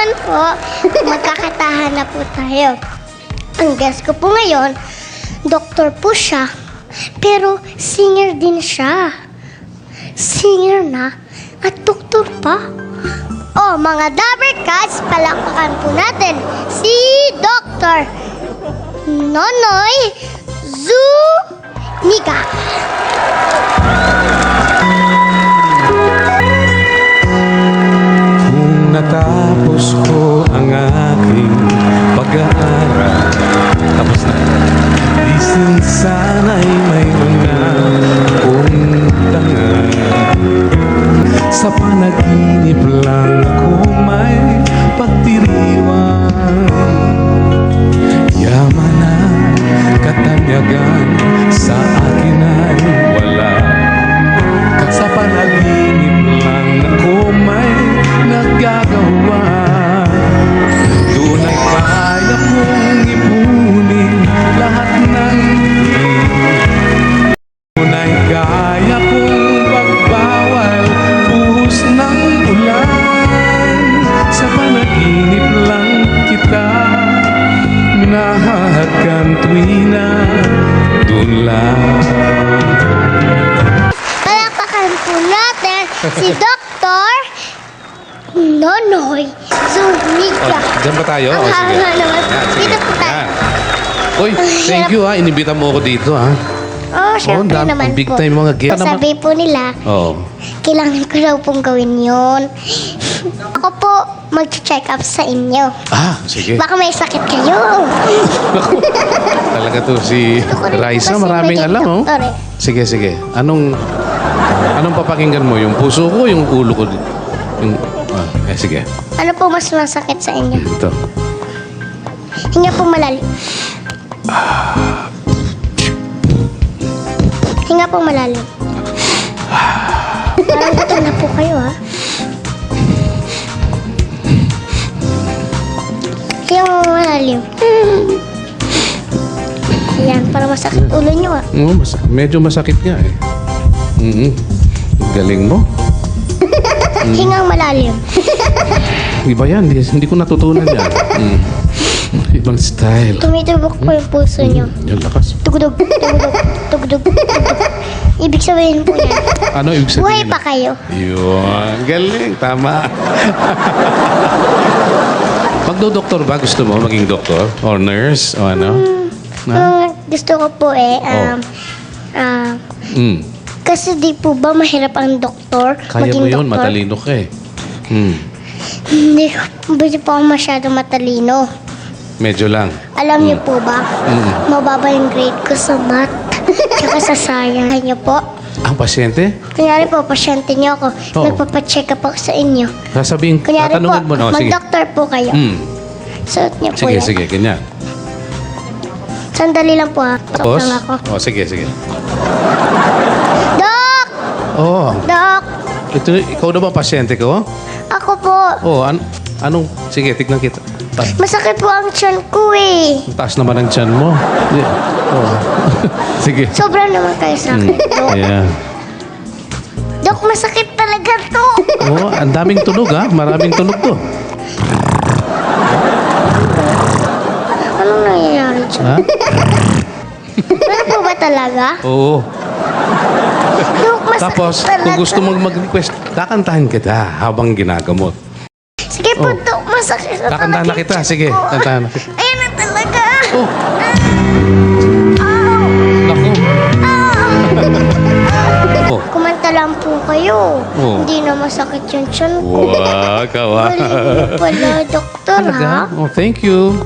naman po. Magkakatahan na po tayo. Ang guest ko po ngayon, doktor po siya, pero singer din siya. Singer na at doktor pa. Oh, mga Dabber Cats, palakpakan po natin si Dr. Nonoy Zuniga. Kung natapos ko ang aking pag-aaral, tapos na, di sana'y mayroon na akong tangan. Sa panaginip lang ako may pagdiriwang. Yaman na katanyagan sa akin ay wala. At sa panaginip lang ako may nagagawa. Doon ay kaya kong ipunin lahat ng doon ay kaya kong pagbawal buhos ng ulan. Sa panaginip lang kita minahagkan tuwina. Doon lang. Palakpakan po natin si Dr. Nonoy Zuniga. Diyan ba tayo? Ang hanga naman. Dito po tayo. Yan. Uy, thank you ha. Inibita mo ako dito ha. Oh, syempre dami- naman big po. time mga guest. Sabi po nila, Oo. kailangan ko daw pong gawin yun. Ako po, mag-check up sa inyo. Ah, sige. Baka may sakit kayo. Talaga to si Gusto ko rin po Raisa. kasi Maraming maging alam oh. doktor eh. Sige, sige. Anong papakinggan mo? Yung puso ko, yung ulo ko? Yung, sige. Ano po mas masakit sa inyo? Ito. Hinga po malalim. Hinga po malalim. Parang gutom na po kayo, ha? Hinga po malalim. Yan, para masakit ulo nyo, ha? Oo, medyo masakit nga eh. Galing mo. Hingang malalim. Iba yan. Hindi ko natutunan yan. Ibang style. Tumitubok po yung puso nyo. Yan, lakas. Tugdog, tugdog, tugdog, tugdog. Ibig sabihin po yan. Ano ibig sabihin? Buhay pa kayo. Yun. Galing. Tama. Magdo-doktor ba? Gusto mo maging doktor? Or nurse? O ano? Gusto ko po kasi di po ba mahirap ang doktor? Kaya mo maging yun. doktor? Matalino ka eh. Hindi po ako masyado matalino. Medyo lang. Alam niyo po ba, mababa yung grade ko sa math, tsaka sa science. Kaya po, Ang pasyente? kunyari po, pasyente niyo ako, Oo. nagpapacheck up ako sa inyo. Sasabihin, Kunyari po, tatanungin mo. No, sige. mag-doctor po kayo. Suot niyo po Sige, yan. sige. Ganyan. Sandali lang po ha. Stop Tapos? lang ako. Oh, sige, sige. Dok! Oh, Dok! ikaw na ba pasyente ko? Ako po. Oh, anong? Sige, tignan kita. Masakit po ang tiyan ko eh. Ang taas naman ang tiyan mo. Oh. Sige. Sobra naman kayo sa akin, Dok. Ayan. Dok, masakit talaga to. Oh, ang daming tunog ha. Maraming tunog to. Anong nangyayari dyan? Ha? Ano po ba talaga? Oo. Dok, masakit Tapos, talaga. kung gusto mong mag-request, kakantahan kita habang ginagamot. Sige po, Dok, masakit na Kakantahan na kita. Sige, kantahan na kita. Ayan na talaga. Oh, Ow! naku. Oh. Kumanta lang po kayo. Oh. Hindi na masakit yung tiyan ko. Wag, kawa. Galing mo pala, doktor, ha? Talaga? Oh, thank you.